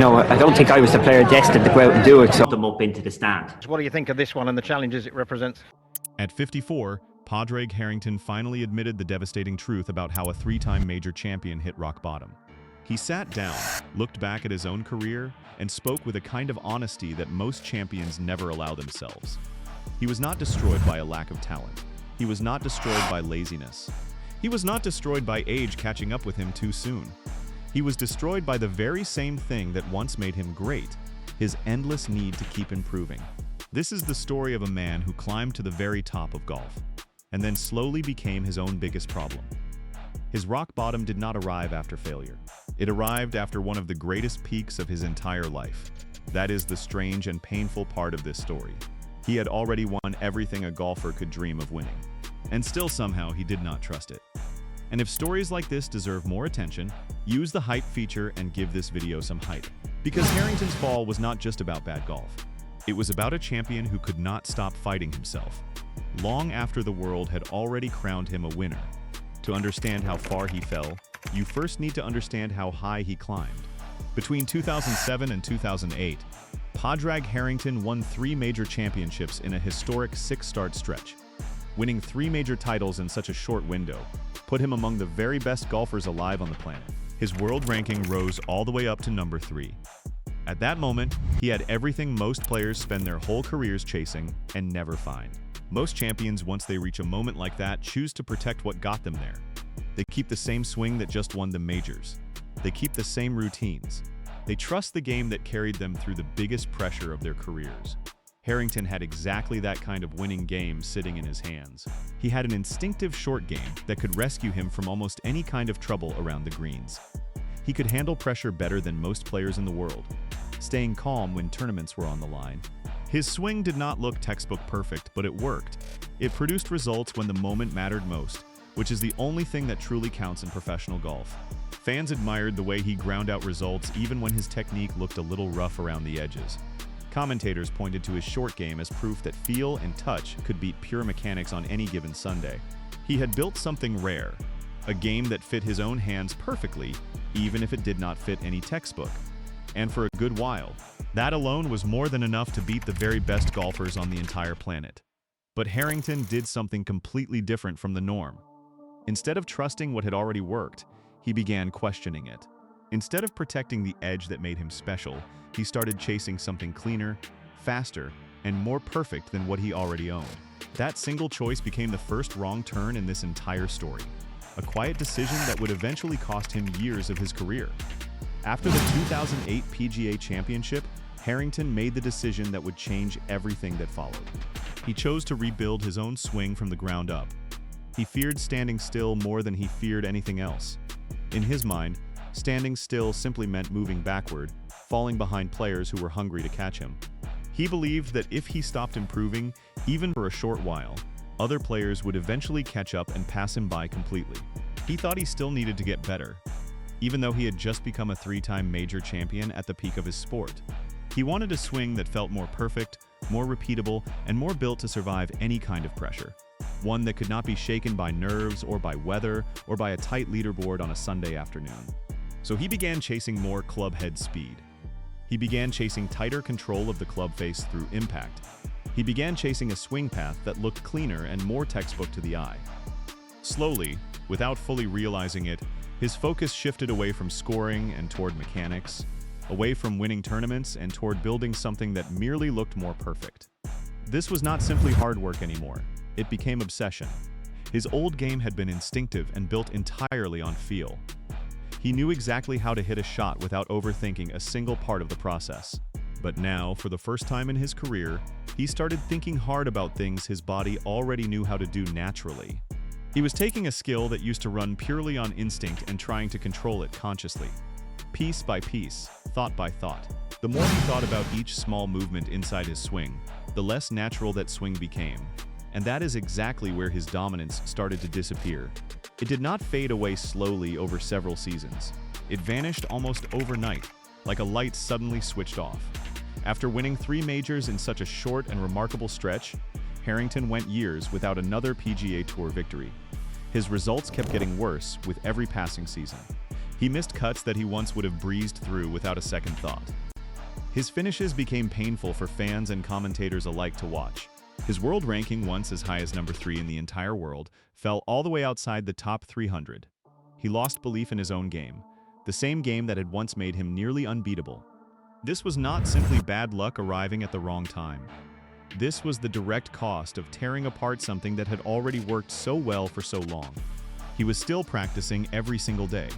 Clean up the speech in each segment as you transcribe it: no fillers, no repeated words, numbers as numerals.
No, I don't think I was the player destined to go out and do it, so them up into the stand. What do you think of this one and the challenges it represents? At 54, Pádraig Harrington finally admitted the devastating truth about how a three-time major champion hit rock bottom. He sat down, looked back at his own career, and spoke with a kind of honesty that most champions never allow themselves. He was not destroyed by a lack of talent. He was not destroyed by laziness. He was not destroyed by age catching up with him too soon. He was destroyed by the very same thing that once made him great, his endless need to keep improving. This is the story of a man who climbed to the very top of golf, and then slowly became his own biggest problem. His rock bottom did not arrive after failure. It arrived after one of the greatest peaks of his entire life. That is the strange and painful part of this story. He had already won everything a golfer could dream of winning, and still somehow he did not trust it. And if stories like this deserve more attention, use the hype feature and give this video some hype. Because Harrington's fall was not just about bad golf. It was about a champion who could not stop fighting himself, long after the world had already crowned him a winner. To understand how far he fell, you first need to understand how high he climbed. Between 2007 and 2008, Pádraig Harrington won 3 major championships in a historic 6-start stretch. Winning 3 major titles in such a short window put him among the very best golfers alive on the planet. His world ranking rose all the way up to number 3. At that moment, he had everything most players spend their whole careers chasing and never find. Most champions, once they reach a moment like that, choose to protect what got them there. They keep the same swing that just won them majors. They keep the same routines. They trust the game that carried them through the biggest pressure of their careers. Harrington had exactly that kind of winning game sitting in his hands. He had an instinctive short game that could rescue him from almost any kind of trouble around the greens. He could handle pressure better than most players in the world, staying calm when tournaments were on the line. His swing did not look textbook perfect, but it worked. It produced results when the moment mattered most, which is the only thing that truly counts in professional golf. Fans admired the way he ground out results even when his technique looked a little rough around the edges. Commentators pointed to his short game as proof that feel and touch could beat pure mechanics on any given Sunday. He had built something rare, a game that fit his own hands perfectly, even if it did not fit any textbook. And for a good while, that alone was more than enough to beat the very best golfers on the entire planet. But Harrington did something completely different from the norm. Instead of trusting what had already worked, he began questioning it. Instead of protecting the edge that made him special, he started chasing something cleaner, faster, and more perfect than what he already owned. That single choice became the first wrong turn in this entire story, a quiet decision that would eventually cost him years of his career. After the 2008 PGA Championship, Harrington made the decision that would change everything that followed. He chose to rebuild his own swing from the ground up. He feared standing still more than he feared anything else. In his mind, standing still simply meant moving backward, falling behind players who were hungry to catch him. He believed that if he stopped improving, even for a short while, other players would eventually catch up and pass him by completely. He thought he still needed to get better, even though he had just become a 3-time major champion at the peak of his sport. He wanted a swing that felt more perfect, more repeatable, and more built to survive any kind of pressure. One that could not be shaken by nerves or by weather or by a tight leaderboard on a Sunday afternoon. So he began chasing more club head speed. He began chasing tighter control of the club face through impact. He began chasing a swing path that looked cleaner and more textbook to the eye. Slowly, without fully realizing it, his focus shifted away from scoring and toward mechanics, away from winning tournaments and toward building something that merely looked more perfect. This was not simply hard work anymore. It became obsession. His old game had been instinctive and built entirely on feel. He knew exactly how to hit a shot without overthinking a single part of the process. But now, for the first time in his career, he started thinking hard about things his body already knew how to do naturally. He was taking a skill that used to run purely on instinct and trying to control it consciously. Piece by piece, thought by thought. The more he thought about each small movement inside his swing, the less natural that swing became. And that is exactly where his dominance started to disappear. It did not fade away slowly over several seasons. It vanished almost overnight, like a light suddenly switched off. After winning 3 majors in such a short and remarkable stretch, Harrington went years without another PGA Tour victory. His results kept getting worse with every passing season. He missed cuts that he once would have breezed through without a second thought. His finishes became painful for fans and commentators alike to watch. His world ranking, once as high as number 3 in the entire world, fell all the way outside the top 300. He lost belief in his own game, the same game that had once made him nearly unbeatable. This was not simply bad luck arriving at the wrong time. This was the direct cost of tearing apart something that had already worked so well for so long. He was still practicing every single day,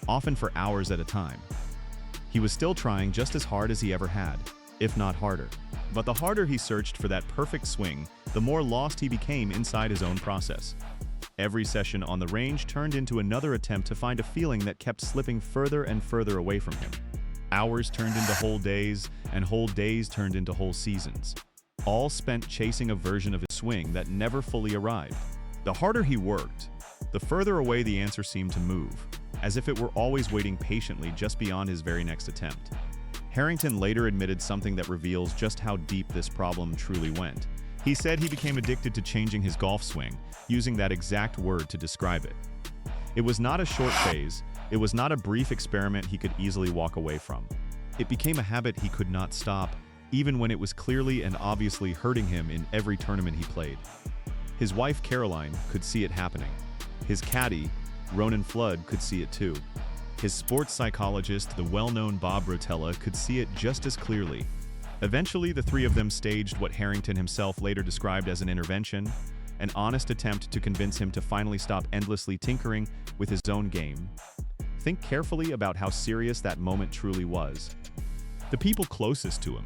often for hours at a time. He was still trying just as hard as he ever had, if not harder. But the harder he searched for that perfect swing, the more lost he became inside his own process. Every session on the range turned into another attempt to find a feeling that kept slipping further and further away from him. Hours turned into whole days, and whole days turned into whole seasons, all spent chasing a version of his swing that never fully arrived. The harder he worked, the further away the answer seemed to move, as if it were always waiting patiently just beyond his very next attempt. Harrington later admitted something that reveals just how deep this problem truly went. He said he became addicted to changing his golf swing, using that exact word to describe it. It was not a short phase, it was not a brief experiment he could easily walk away from. It became a habit he could not stop, even when it was clearly and obviously hurting him in every tournament he played. His wife Caroline could see it happening. His caddy, Ronan Flood, could see it too. His sports psychologist, the well-known Bob Rotella, could see it just as clearly. Eventually, the three of them staged what Harrington himself later described as an intervention, an honest attempt to convince him to finally stop endlessly tinkering with his own game. Think carefully about how serious that moment truly was. The people closest to him,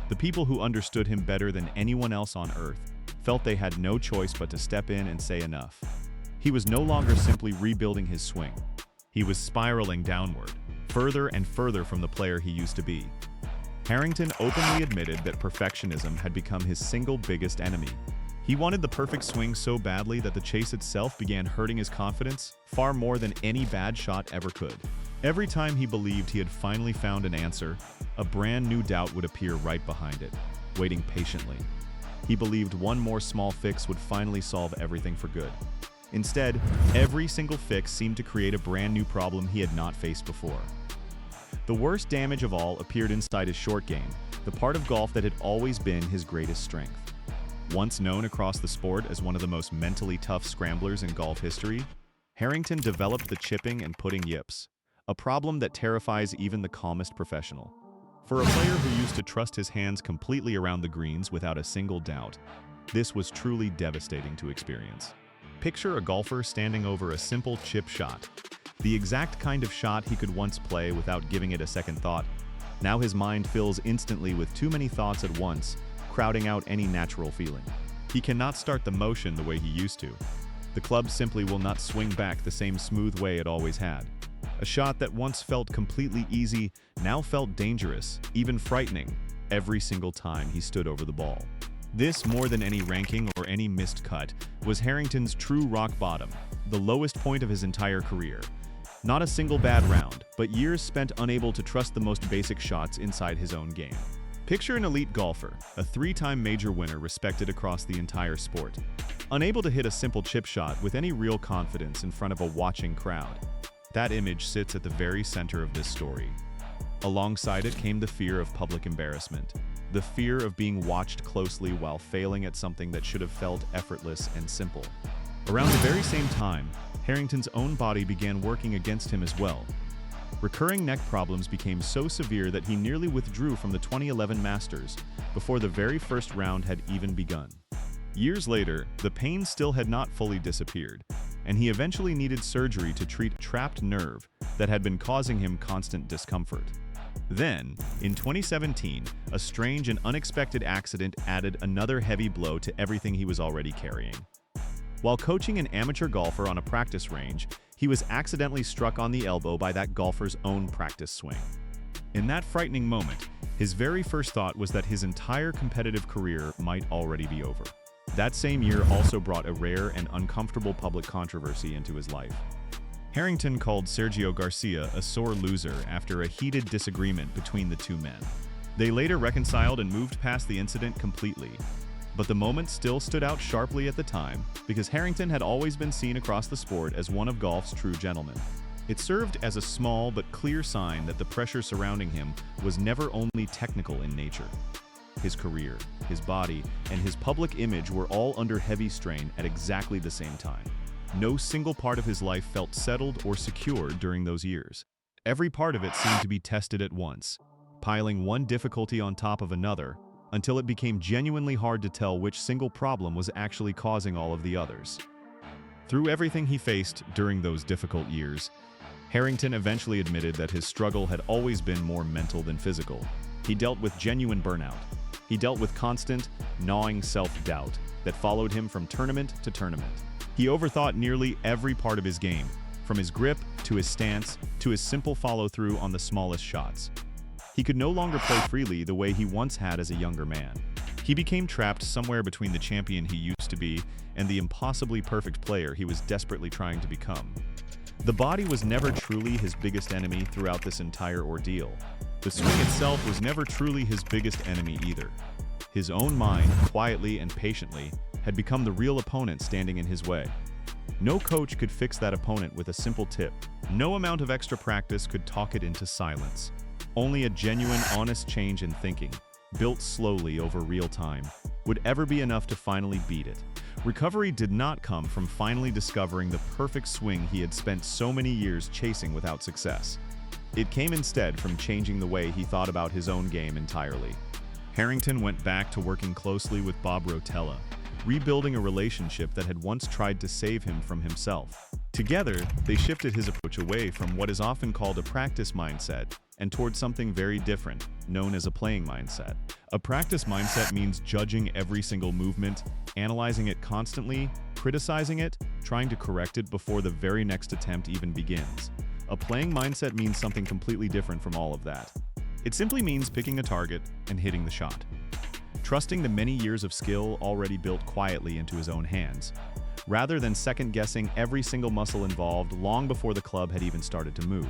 the people who understood him better than anyone else on earth, felt they had no choice but to step in and say enough. He was no longer simply rebuilding his swing. He was spiraling downward, further and further from the player he used to be. Harrington openly admitted that perfectionism had become his single biggest enemy. He wanted the perfect swing so badly that the chase itself began hurting his confidence far more than any bad shot ever could. Every time he believed he had finally found an answer, a brand new doubt would appear right behind it, waiting patiently. He believed one more small fix would finally solve everything for good. Instead, every single fix seemed to create a brand new problem he had not faced before. The worst damage of all appeared inside his short game, the part of golf that had always been his greatest strength. Once known across the sport as one of the most mentally tough scramblers in golf history, Harrington developed the chipping and putting yips, a problem that terrifies even the calmest professional. For a player who used to trust his hands completely around the greens without a single doubt, this was truly devastating to experience. Picture a golfer standing over a simple chip shot, the exact kind of shot he could once play without giving it a second thought. Now his mind fills instantly with too many thoughts at once, crowding out any natural feeling. He cannot start the motion the way he used to. The club simply will not swing back the same smooth way it always had. A shot that once felt completely easy now felt dangerous, even frightening, every single time he stood over the ball. This, more than any ranking or any missed cut, was Harrington's true rock bottom, the lowest point of his entire career. Not a single bad round, but years spent unable to trust the most basic shots inside his own game. Picture an elite golfer, a 3-time major winner respected across the entire sport, unable to hit a simple chip shot with any real confidence in front of a watching crowd. That image sits at the very center of this story. Alongside it came the fear of public embarrassment, the fear of being watched closely while failing at something that should have felt effortless and simple. Around the very same time, Harrington's own body began working against him as well. Recurring neck problems became so severe that he nearly withdrew from the 2011 Masters before the very first round had even begun. Years later, the pain still had not fully disappeared, and he eventually needed surgery to treat a trapped nerve that had been causing him constant discomfort. Then, in 2017, a strange and unexpected accident added another heavy blow to everything he was already carrying. While coaching an amateur golfer on a practice range, he was accidentally struck on the elbow by that golfer's own practice swing. In that frightening moment, his very first thought was that his entire competitive career might already be over. That same year also brought a rare and uncomfortable public controversy into his life. Harrington called Sergio Garcia a sore loser after a heated disagreement between the two men. They later reconciled and moved past the incident completely. But the moment still stood out sharply at the time because Harrington had always been seen across the sport as one of golf's true gentlemen. It served as a small but clear sign that the pressure surrounding him was never only technical in nature. His career, his body, and his public image were all under heavy strain at exactly the same time. No single part of his life felt settled or secure during those years. Every part of it seemed to be tested at once, piling one difficulty on top of another, until it became genuinely hard to tell which single problem was actually causing all of the others. Through everything he faced during those difficult years, Harrington eventually admitted that his struggle had always been more mental than physical. He dealt with genuine burnout. He dealt with constant, gnawing self-doubt that followed him from tournament to tournament. He overthought nearly every part of his game, from his grip to his stance to his simple follow-through on the smallest shots. He could no longer play freely the way he once had as a younger man. He became trapped somewhere between the champion he used to be and the impossibly perfect player he was desperately trying to become. The body was never truly his biggest enemy throughout this entire ordeal. The swing itself was never truly his biggest enemy either. His own mind, quietly and patiently, had become the real opponent standing in his way. No coach could fix that opponent with a simple tip. No amount of extra practice could talk it into silence. Only a genuine, honest change in thinking, built slowly over real time, would ever be enough to finally beat it. Recovery did not come from finally discovering the perfect swing he had spent so many years chasing without success. It came instead from changing the way he thought about his own game entirely. Harrington went back to working closely with Bob Rotella, rebuilding a relationship that had once tried to save him from himself. Together, they shifted his approach away from what is often called a practice mindset and towards something very different, known as a playing mindset. A practice mindset means judging every single movement, analyzing it constantly, criticizing it, trying to correct it before the very next attempt even begins. A playing mindset means something completely different from all of that. It simply means picking a target and hitting the shot. Trusting the many years of skill already built quietly into his own hands, rather than second-guessing every single muscle involved long before the club had even started to move.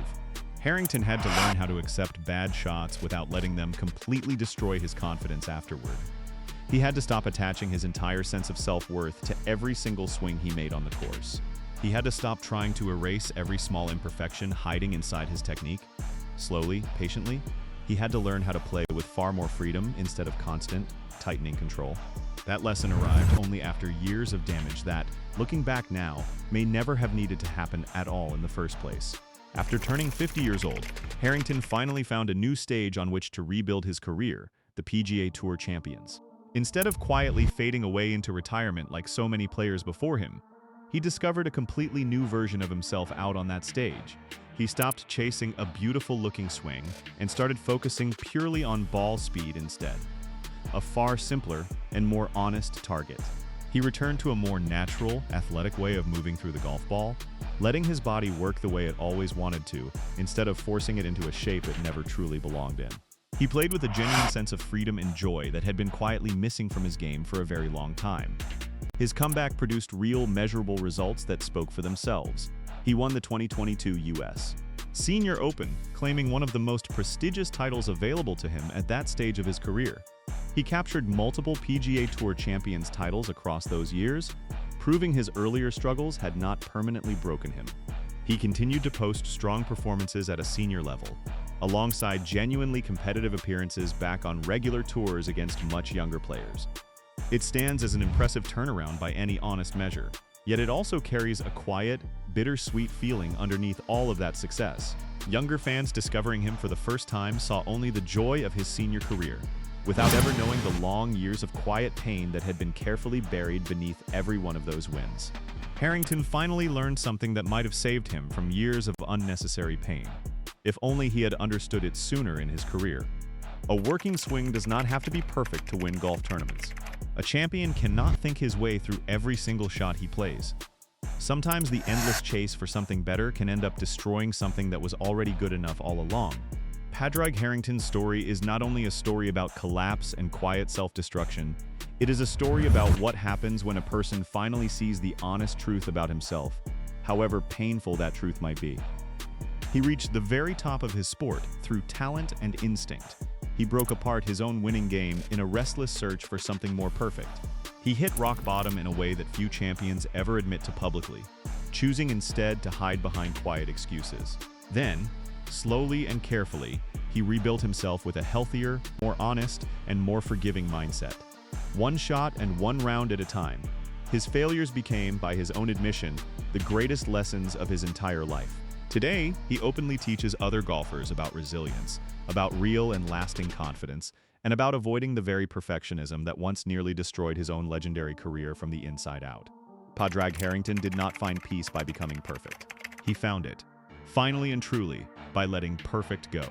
Harrington had to learn how to accept bad shots without letting them completely destroy his confidence afterward. He had to stop attaching his entire sense of self-worth to every single swing he made on the course. He had to stop trying to erase every small imperfection hiding inside his technique. Slowly, patiently, he had to learn how to play with far more freedom instead of constant, tightening control. That lesson arrived only after years of damage that, looking back now, may never have needed to happen at all in the first place. After turning 50 years old, Harrington finally found a new stage on which to rebuild his career, the PGA Tour Champions. Instead of quietly fading away into retirement like so many players before him, he discovered a completely new version of himself out on that stage. He stopped chasing a beautiful-looking swing and started focusing purely on ball speed instead. A far simpler and more honest target. He returned to a more natural, athletic way of moving through the golf ball, letting his body work the way it always wanted to, instead of forcing it into a shape it never truly belonged in. He played with a genuine sense of freedom and joy that had been quietly missing from his game for a very long time. His comeback produced real, measurable results that spoke for themselves. He won the 2022 U.S. Senior Open, claiming one of the most prestigious titles available to him at that stage of his career. He captured multiple PGA Tour Champions titles across those years, proving his earlier struggles had not permanently broken him. He continued to post strong performances at a senior level, alongside genuinely competitive appearances back on regular tours against much younger players. It stands as an impressive turnaround by any honest measure, yet it also carries a quiet, bittersweet feeling underneath all of that success. Younger fans discovering him for the first time saw only the joy of his senior career, without ever knowing the long years of quiet pain that had been carefully buried beneath every one of those wins. Harrington finally learned something that might have saved him from years of unnecessary pain, if only he had understood it sooner in his career. A working swing does not have to be perfect to win golf tournaments. A champion cannot think his way through every single shot he plays. Sometimes the endless chase for something better can end up destroying something that was already good enough all along. Pádraig Harrington's story is not only a story about collapse and quiet self-destruction, it is a story about what happens when a person finally sees the honest truth about himself, however painful that truth might be. He reached the very top of his sport through talent and instinct. He broke apart his own winning game in a restless search for something more perfect. He hit rock bottom in a way that few champions ever admit to publicly. choosing instead to hide behind quiet excuses. Then, slowly and carefully, he rebuilt himself with a healthier, more honest, and more forgiving mindset. One shot and one round at a time. His failures became, by his own admission, the greatest lessons of his entire life. Today, he openly teaches other golfers about resilience, about real and lasting confidence, and about avoiding the very perfectionism that once nearly destroyed his own legendary career from the inside out. Pádraig Harrington did not find peace by becoming perfect. He found it, finally and truly, by letting perfect go.